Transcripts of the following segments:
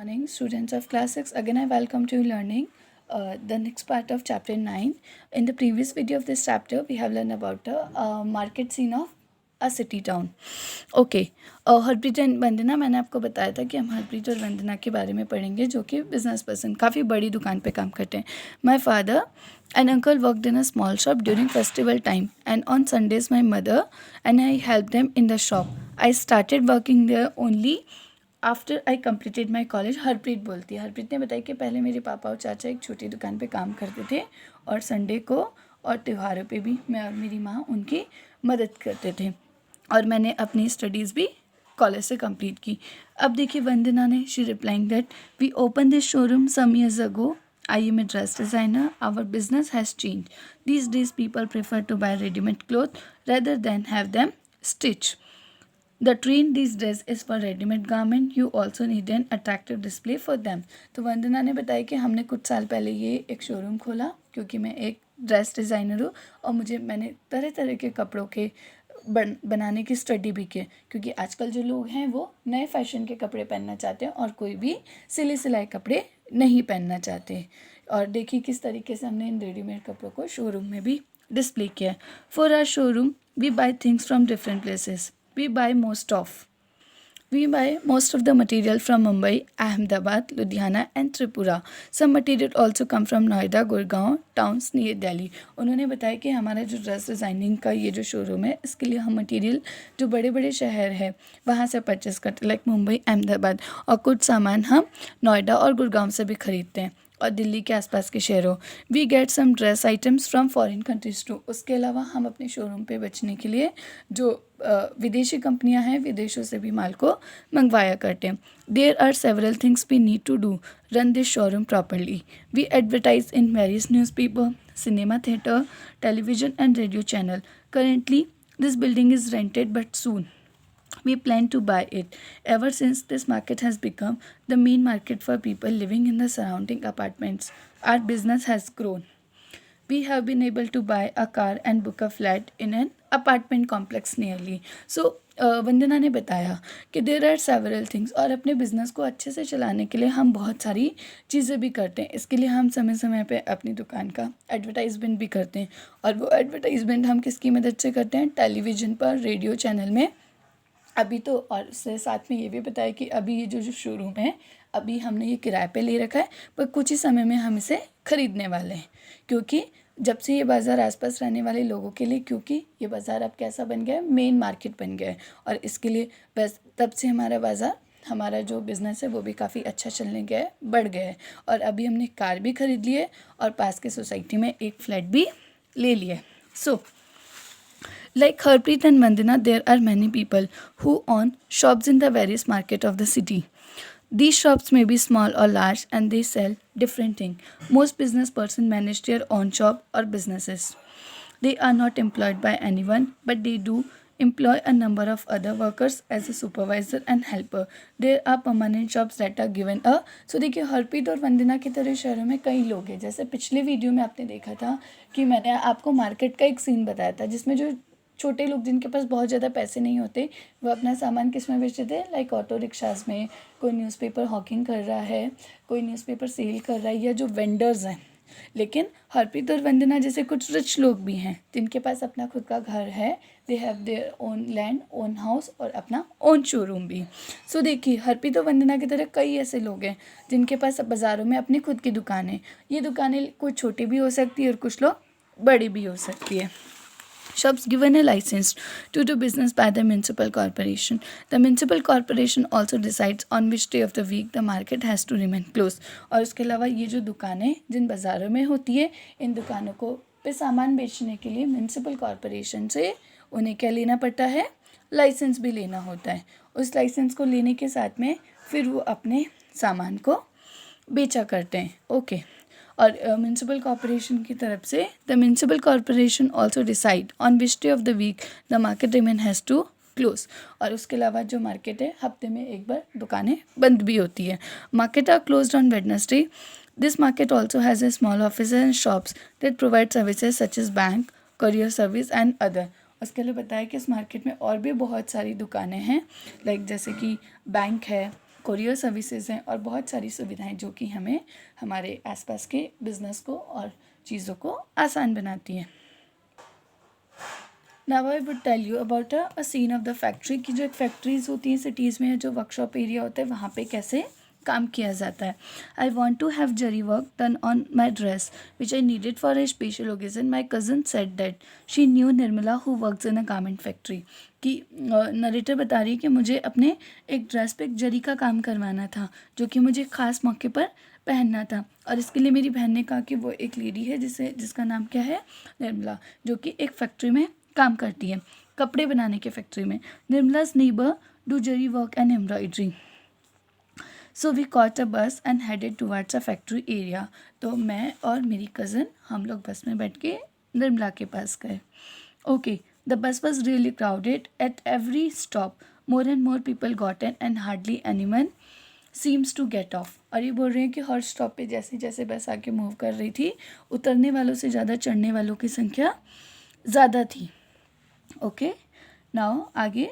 Morning, students of class 6. Again, I welcome to learning the next part of chapter 9. In the previous video of this chapter, we have learned about the market scene of a city town. Okay Harpreet and Vandana, मैंने आपको बताया था कि हम हरप्रीत और वंदना के बारे में पढ़ेंगे जो कि बिजनेस पर्सन काफ़ी बड़ी दुकान पे काम करते हैं. My father and uncle worked in a small shop during festival time and on Sundays my mother and I help them in the shop. I started working there only after I completed my college. Harpreet बोलती है, हरप्रीत ने बताया कि पहले मेरे पापा और चाचा एक छोटी दुकान पे काम करते थे और संडे को और त्योहारों पे भी मैं और मेरी माँ उनकी मदद करते थे और मैंने अपनी स्टडीज़ भी कॉलेज से कंप्लीट की. अब देखिए वंदना ने, she replying that we open this showroom some years ago. I am a dress designer. Our business has change. These days people prefer to buy readymade cloth rather than have them stitch. The trend these days is for ready-made garment. You also need an attractive display for them. तो वंदना ने बताया कि हमने कुछ साल पहले ये एक शोरूम खोला क्योंकि मैं एक ड्रेस डिज़ाइनर हूँ और मैंने तरह तरह के कपड़ों के बनाने की स्टडी भी की क्योंकि आजकल जो लोग हैं वो नए फैशन के कपड़े पहनना चाहते हैं और कोई भी सिलाई कपड़े नहीं पहनना चाहते. और देखिए किस तरीके से हमने इन रेडीमेड कपड़ों को शोरूम में भी डिस्प्ले किया है. For our showroom we buy things from different places. We buy most of the material from Mumbai, Ahmedabad, Ludhiana and Tripura. Some material also come from Noida, Gurgaon, towns near Delhi. उन्होंने बताया कि हमारा जो dress designing का ये जो showroom है इसके लिए हम मटेरियल जो बड़े बड़े शहर है वहाँ से परचेस करते, लाइक मुंबई, अहमदाबाद, और कुछ सामान हम नोएडा और गुड़गांव से भी ख़रीदते हैं और दिल्ली के आसपास के शहरों. We get some dress items from foreign countries too. उसके अलावा हम अपने शोरूम पे बेचने के लिए जो विदेशी कंपनियां हैं विदेशों से भी माल को मंगवाया करते हैं. There are several things we need to do run this showroom properly. We advertise in various newspaper, cinema theatre, television and radio channel. Currently this building is rented but soon we plan to buy it. Ever since this market has become the main market for people living in the surrounding apartments, our business has grown. We have been able to buy a car and book a flat in an apartment complex nearly. So वंदना ने बताया कि there are several things और अपने business को अच्छे से चलाने के लिए हम बहुत सारी चीज़ें भी करते हैं. इसके लिए हम समय समय पे अपनी दुकान का एडवर्टाइजमेंट भी करते हैं और वो एडवर्टाइजमेंट हम किसकी मदद से करते हैं? टेलीविज़न पर, रेडियो चैनल में. अभी तो और उससे साथ में ये भी बताया कि अभी ये जो शोरूम है अभी हमने ये किराए पे ले रखा है पर कुछ ही समय में हम इसे ख़रीदने वाले हैं क्योंकि जब से ये बाज़ार आसपास रहने वाले लोगों के लिए, क्योंकि ये बाज़ार अब कैसा बन गया है, मेन मार्केट बन गया है और इसके लिए बस तब से हमारा बाज़ार, हमारा जो बिज़नेस है वो भी काफ़ी अच्छा चलने गया है, बढ़ गया है. और अभी हमने कार भी ख़रीद ली है और पास के सोसाइटी में एक फ्लैट भी ले लिया है. सो like Harpreet and Vandana, there are many people who own shops in the various market of the city. These shops may be small or large and they sell different things. Most business person manage their own shop or businesses. They are not employed by anyone, but they do employ a number of other workers as a supervisor and helper. There are permanent jobs that are given a. So देखिए हरप्रीत और वंदना की तरह शहरों में कई लोग हैं. जैसे पिछले वीडियो में आपने देखा था कि मैंने आपको मार्केट का एक सीन बताया था जिसमें जो छोटे लोग जिनके पास बहुत ज़्यादा पैसे नहीं होते वो अपना सामान किस में बेचते थे, लाइक ऑटो रिक्शाज में. कोई न्यूज़पेपर हॉकिंग कर रहा है, कोई न्यूज़पेपर सेल कर रहा है, या जो वेंडर्स हैं. लेकिन हरप्रीत और वंदना जैसे कुछ रिच लोग भी हैं जिनके पास अपना खुद का घर है. They have their own land, own house और अपना ओन शोरूम भी. सो देखिए हरप्रीत और वंदना की तरह कई ऐसे लोग हैं जिनके पास बाज़ारों में अपनी खुद की दुकानें. ये दुकानें कुछ छोटी भी हो सकती है और कुछ लोग बड़ी भी हो सकती है. Shops given a license to do business by the municipal corporation. The municipal corporation also decides on which day of the week the market has to remain closed. और उसके अलावा ये जो दुकानें जिन बाज़ारों में होती है, इन दुकानों को पे सामान बेचने के लिए म्यूनसिपल कॉरपोरेशन से उन्हें क्या लेना पड़ता है? लाइसेंस भी लेना होता है. उस लाइसेंस को लेने के साथ में फिर वो अपने सामान को बेचा करते हैं. ओके. और म्यूनसिपल कॉरपोरेशन की तरफ से the municipal corporation also decide on which day of the week the market remain has to close. और उसके अलावा जो मार्केट है हफ्ते में एक बार दुकानें बंद भी होती है. Market are closed on Wednesday. This market also has a small office and shops that provide services such as bank, courier service and other. उसके लिए बताया कि इस मार्केट में और भी बहुत सारी दुकानें हैं, लाइक जैसे कि बैंक है, कोरियर सर्विसेज हैं और बहुत सारी सुविधाएं जो कि हमें हमारे आसपास के बिजनेस को और चीज़ों को आसान बनाती हैं। Now I would tell you about a scene of the factory की जो एक फैक्ट्रीज होती हैं सिटीज़ में, जो वर्कशॉप एरिया होता है, वहाँ पे कैसे काम किया जाता है। I want to have zari work done on my dress which I needed for a special occasion. My cousin said that she knew Nirmala who works in a garment factory. कि नरेटर बता रही है कि मुझे अपने एक ड्रेस पे एक जरी का काम करवाना था जो कि मुझे ख़ास मौके पर पहनना था, और इसके लिए मेरी बहन ने कहा कि वो एक लेडी है जिसका नाम क्या है, निर्मला, जो कि एक फैक्ट्री में काम करती है, कपड़े बनाने के फैक्ट्री में। निर्मला's neighbor do zari work and embroidery. So we caught a bus and headed towards a factory area. तो मैं और मेरी कज़न हम लोग बस में बैठ के निर्मला के पास गए। Okay, the bus was really crowded at every stop. More and more people got in and hardly anyone seems to get off. और ये बोल रहे हैं कि हर स्टॉप पे जैसे जैसे बस आके मूव कर रही थी, उतरने वालों से ज़्यादा चढ़ने वालों की संख्या ज़्यादा थी। ओके, नाउ आगे,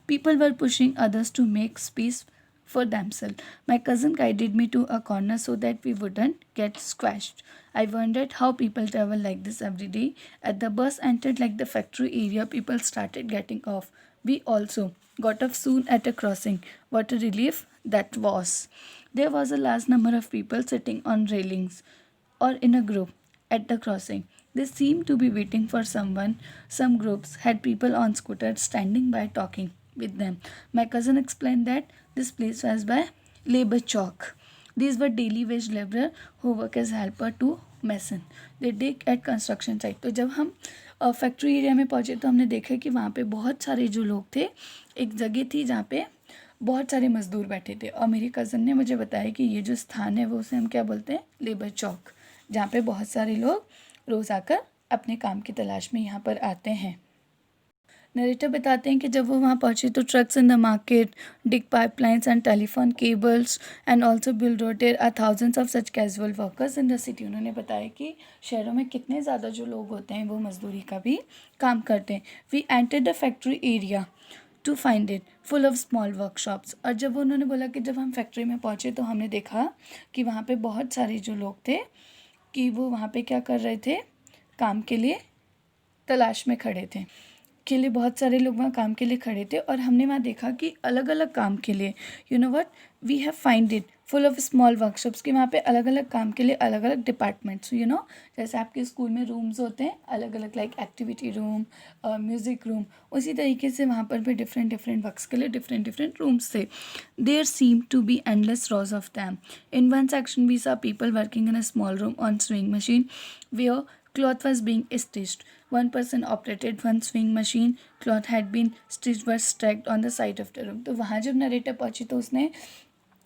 people were pushing others to make space for themselves. My cousin guided me to a corner so that we wouldn't get squashed. I wondered how people travel like this every day. As the bus entered like the factory area, people started getting off. We also got off soon at a crossing. What a relief that was. There was a large number of people sitting on railings or in a group at the crossing. They seemed to be waiting for someone. Some groups had people on scooters standing by talking with them. My cousin explained that this place was by labor chalk. These were daily wage laborer who work as helper to mason. They dig at construction site. तो जब हम factory area में पहुँचे तो हमने देखा कि वहाँ पे बहुत सारे जो लोग थे, एक जगह थी जहाँ पे बहुत सारे मजदूर बैठे थे, और मेरी कज़न ने मुझे बताया कि ये जो स्थान है वो उसे हम क्या बोलते हैं, लेबर चौक, जहाँ पे बहुत सारे लोग रोज़ आकर अपने काम की तलाश में यहाँ पर आते हैं। नरेटर बताते हैं कि जब वो वहाँ पहुँचे तो trucks in the market dig pipelines and telephone cables and also build road there are thousands of such casual workers in the city. उन्होंने बताया कि शहरों में कितने ज़्यादा जो लोग होते हैं वो मजदूरी का भी काम करते हैं। We entered the factory area to find it full of small workshops. और जब उन्होंने बोला कि जब हम फैक्ट्री में पहुँचे तो हमने देखा कि वहाँ पे बहुत सारे जो लोग थे कि वो वहाँ पे क्या कर रहे थे, काम के लिए तलाश में खड़े थे, के लिए बहुत सारे लोग वहाँ काम के लिए खड़े थे। और हमने वहाँ देखा कि अलग अलग काम के लिए, you know what, we have find it full of small workshops, कि वहाँ पे अलग अलग काम के लिए अलग अलग डिपार्टमेंट्स, यू नो, जैसे आपके स्कूल में रूम्स होते हैं अलग अलग, like activity room, music room, उसी तरीके से वहाँ पर भी डिफरेंट डिफरेंट वर्क्स के लिए डिफरेंट डिफरेंट रूम्स थे। There seem to be endless rows of them. In one section we saw people working in a small room on sewing machine where cloth was being stitched. One person operated one sewing machine. Cloth had been stitched was stacked on the side of the room. तो वहाँ जब narrator पहुँची तो उसने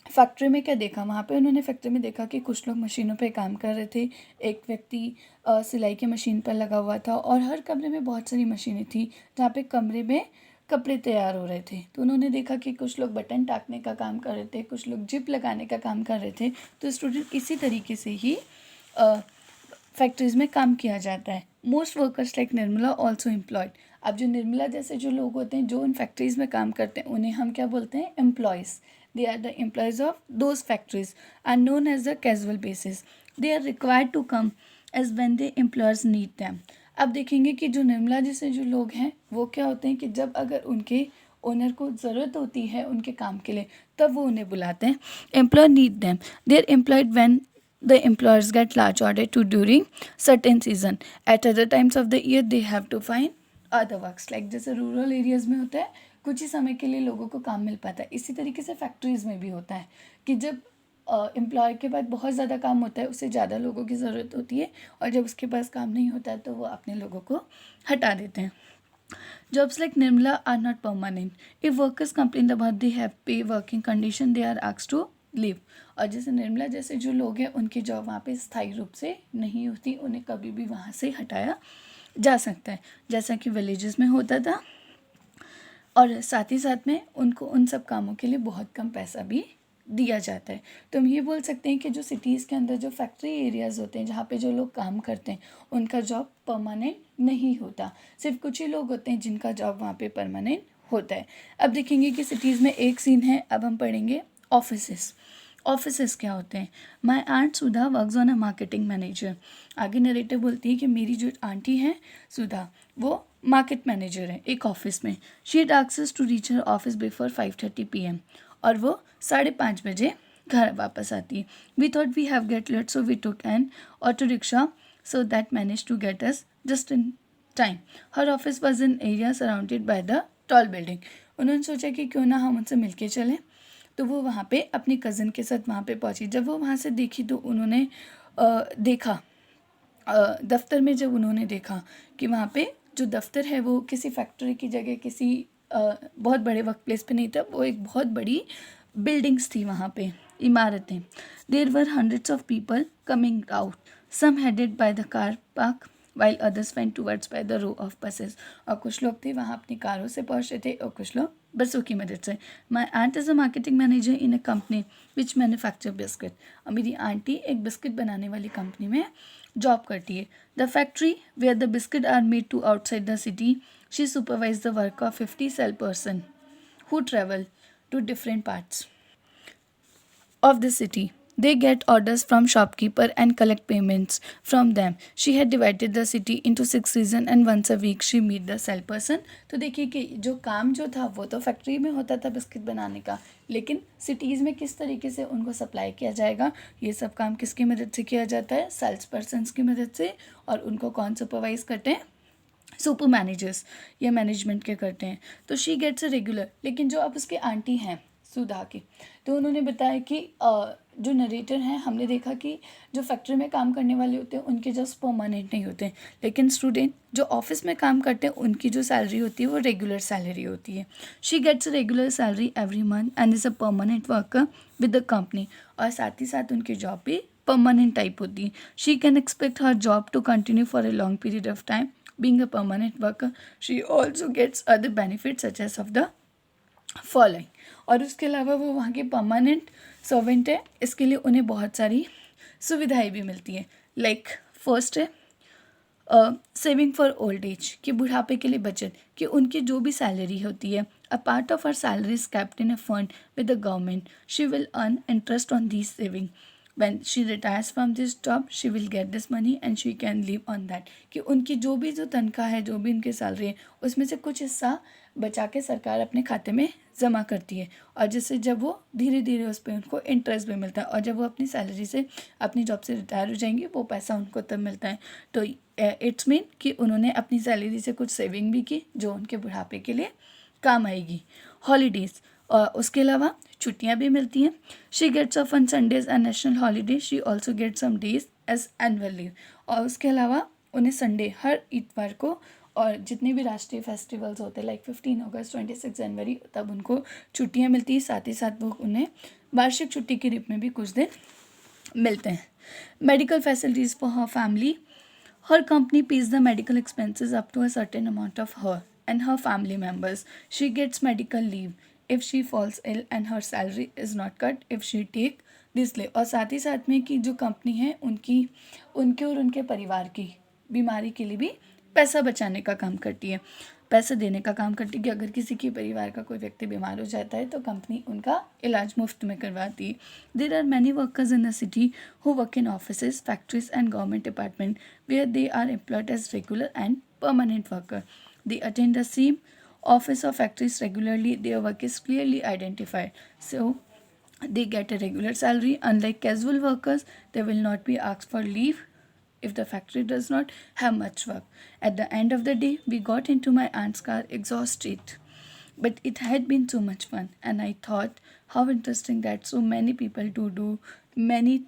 factory में क्या देखा, वहाँ पे उन्होंने फैक्ट्री में देखा कि कुछ लोग मशीनों पे काम कर रहे थे, एक व्यक्ति सिलाई की मशीन पर लगा हुआ था, और हर कमरे में बहुत सारी मशीनें थी जहाँ पे कमरे में कपड़े तैयार हो रहे थे। तो उन्होंने देखा कि कुछ लोग बटन टाकने का काम कर रहे थे, कुछ लोग जिप लगाने का काम कर रहे थे। तो स्टूडेंट इसी तरीके से ही फैक्ट्रीज़ में काम किया जाता है। Most workers like Nirmala also employed. अब जो निर्मला जैसे जो लोग होते हैं जो उन फैक्ट्रीज़ में काम करते हैं उन्हें हम क्या बोलते हैं, employees. They are the employees of those factories are known as the casual basis. They are required to come as when they employers need them. अब देखेंगे कि जो निर्मला जैसे जो लोग हैं वो क्या होते हैं कि जब अगर उनके ओनर को ज़रूरत होती है उनके काम के लिए तब वो उन्हें बुलाते हैं। Employer need them, they are employed when the employers get large order to during certain season. At other times of the year they have to find other works. Like जैसे रूरल एरियाज़ में होता है कुछ ही समय के लिए लोगों को काम मिल पाता है, इसी तरीके से फैक्ट्रीज़ में भी होता है कि जब एम्प्लॉय के पास बहुत ज़्यादा काम होता है, उससे ज़्यादा लोगों की ज़रूरत होती है, और जब उसके पास काम नहीं होता है तो वो अपने लोगों को हटा देते हैं। Jobs like Nirmala are not permanent. If workers complain about they have pay working condition, they are asked to leave. और जैसे निर्मला जैसे जो लोग हैं उनकी जॉब वहाँ पे स्थायी रूप से नहीं होती, उन्हें कभी भी वहाँ से हटाया जा सकता है, जैसा कि विलेजेस में होता था। और साथ ही साथ में उनको उन सब कामों के लिए बहुत कम पैसा भी दिया जाता है। तो हम ये बोल सकते हैं कि जो सिटीज़ के अंदर जो फैक्ट्री एरियाज़ होते हैं जहाँ पे जो लोग काम करते हैं उनका जॉब परमानेंट नहीं होता, सिर्फ कुछ ही लोग होते हैं जिनका जॉब वहाँ पे परमानेंट होता है। अब देखेंगे कि सिटीज़ में एक सीन है। अब हम पढ़ेंगे ऑफिसेस। ऑफिसेस क्या होते हैं? My aunt Sudha works on a marketing manager. आगे नरेटिव बोलती है कि मेरी जो आंटी हैं सुधा, वो मार्केट मैनेजर है एक ऑफिस में। She had access to reach her office before 5:30 PM, और वो 5:30 बजे घर वापस आती है। We thought we have get late, so we took an auto rickshaw, so that manage to get us just in time. Her office was in area surrounded by the tall building. उन्होंने सोचा कि क्यों ना हम उनसे मिलके चलें, तो वो वहाँ पे अपनी कज़न के साथ वहाँ पे पहुँची। जब वो वहाँ से देखी तो उन्होंने देखा, दफ्तर में जब उन्होंने देखा कि वहाँ पे जो दफ्तर है वो किसी फैक्ट्री की जगह किसी बहुत बड़े वर्क प्लेस पे नहीं था, वो एक बहुत बड़ी बिल्डिंग्स थी वहाँ पे, इमारतें। There were hundreds of people coming out, some headed by the car park while others went towards by the row of buses. और कुछ लोग थे वहाँ अपनी कारों से पहुँच रहे थे और कुछ लोग बसों की मदद से। My aunt is a marketing manager in a company which manufacture biscuit. और मेरी आंटी एक बिस्किट बनाने वाली कंपनी में जॉब करती है। The factory where the biscuit are made to outside the city, she supervise the work of 50 sale person who travel to different parts of the city. They get orders from shopkeeper and collect payments from them. She had divided the city into 6 regions and once a week she meet the sell person. तो देखिए कि जो काम जो था वो तो factory में होता था बिस्किट बनाने का, लेकिन सिटीज़ में किस तरीके से उनको सप्लाई किया जाएगा, ये सब काम किसकी मदद से किया जाता है? सेल्स पर्सनस की मदद से। और उनको कौन सुपरवाइज करते हैं? सुपर मैनेजर्स या मैनेजमेंट के करते हैं। तो शी गेट्स अ रेगुलर। लेकिन जो अब उसके आंटी हैं सुधा की, तो उन्होंने बताया कि जो नरेटर हैं, हमने देखा कि जो फैक्ट्री में काम करने वाले होते हैं उनके जस्ट परमानेंट नहीं होते हैं, लेकिन स्टूडेंट जो ऑफिस में काम करते हैं उनकी जो सैलरी होती है वो रेगुलर सैलरी होती है। She gets regular salary every month and is a permanent worker with the company. और साथ ही साथ उनकी जॉब भी परमानेंट टाइप होती है। She can expect her job to continue for a long period of time. Being a permanent worker, she also gets other benefits such as of the following. और उसके अलावा वो वहाँ के परमानेंट सर्वेंट है, इसके लिए उन्हें बहुत सारी सुविधाएं भी मिलती हैं। लाइक फर्स्ट है सेविंग फॉर ओल्ड एज, कि बुढ़ापे के लिए बचत, कि उनकी जो भी सैलरी होती है, a part of her salary is kept in a fund with the government, she will earn interest on this saving. when she retires from this job she will get this money and she can live on that। कि उनकी जो भी जो तनख्वाह है, जो भी उनकी सैलरी है, उसमें से कुछ हिस्सा बचा के सरकार अपने खाते में जमा करती है, और जिससे जब वो धीरे धीरे उस पर उनको इंटरेस्ट भी मिलता है, और जब वो अपनी सैलरी से अपनी जॉब से रिटायर हो जाएंगे वो पैसा उनको तब मिलता है। तो इट्स मीन कि उन्होंने अपनी सैलरी से कुछ सेविंग भी की जो उनके बुढ़ापे के लिए काम आएगी। हॉलीडेज़, और उसके अलावा छुट्टियां भी मिलती हैं। She gets off on Sundays and national holiday, she also get some days as annual leave. और उसके अलावा उन्हें संडे, हर इतवार को, और जितने भी राष्ट्रीय फेस्टिवल्स होते हैं लाइक 15 अगस्त, 26 जनवरी, तब उनको छुट्टियां मिलती हैं। साथ ही साथ वो उन्हें वार्षिक छुट्टी के रूप में भी कुछ दिन मिलते हैं। Medical facilities for her family, her company pays the medical expenses up to a certain amount of her and her family members. She gets medical leave if she falls ill and her salary is not cut if she take this leave। और साथ ही साथ में कि जो company है उनके और उनके परिवार की बीमारी के लिए भी पैसा बचाने का काम करती है, पैसे देने का काम करती है। कि अगर किसी के परिवार का कोई व्यक्ति बीमार हो जाता है तो कंपनी उनका इलाज मुफ्त में करवाती है। There are many workers in the city who work in offices, factories and government department where they are employed as regular and permanent worker. They attend the same office or factories regularly, their work is clearly identified, so they get a regular salary. Unlike casual workers, they will not be asked for leave if the factory does not have much work. At the end of the day, we got into my aunt's car exhausted, but it had been so much fun, and I thought how interesting that so many people do many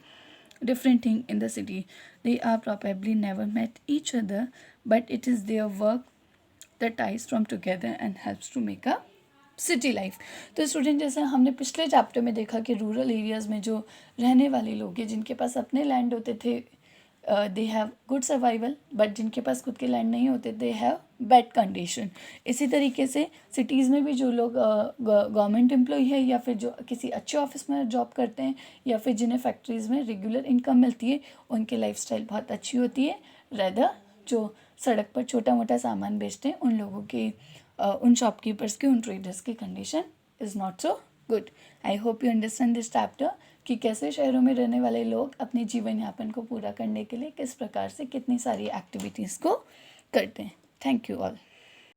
different things in the city. They are probably never met each other, but it is their work that ties from together and helps to make a city life. तो student, जैसे हमने पिछले chapter में देखा कि rural areas में जो रहने वाले लोग हैं जिनके पास अपने लैंड होते थे, they have good survival, but जिनके पास खुद के लैंड नहीं होते दे हैव बैड कंडीशन। इसी तरीके से सिटीज़ में भी जो लोग गवर्नमेंट एम्प्लॉय है या फिर जो किसी अच्छे ऑफिस में जॉब करते हैं या फिर जिन्हें फैक्ट्रीज़ में रेगुलर इनकम मिलती है, उनकी लाइफस्टाइल बहुत अच्छी होती है। रेदर जो सड़क पर छोटा मोटा सामान बेचते हैं उन लोगों की उन शॉपकीपर्स की, उन ट्रेडर्स की condition is not so good. I hope you understand this chapter कि कैसे शहरों में रहने वाले लोग अपने जीवन यापन को पूरा करने के लिए किस प्रकार से कितनी सारी एक्टिविटीज़ को करते हैं. Thank you all.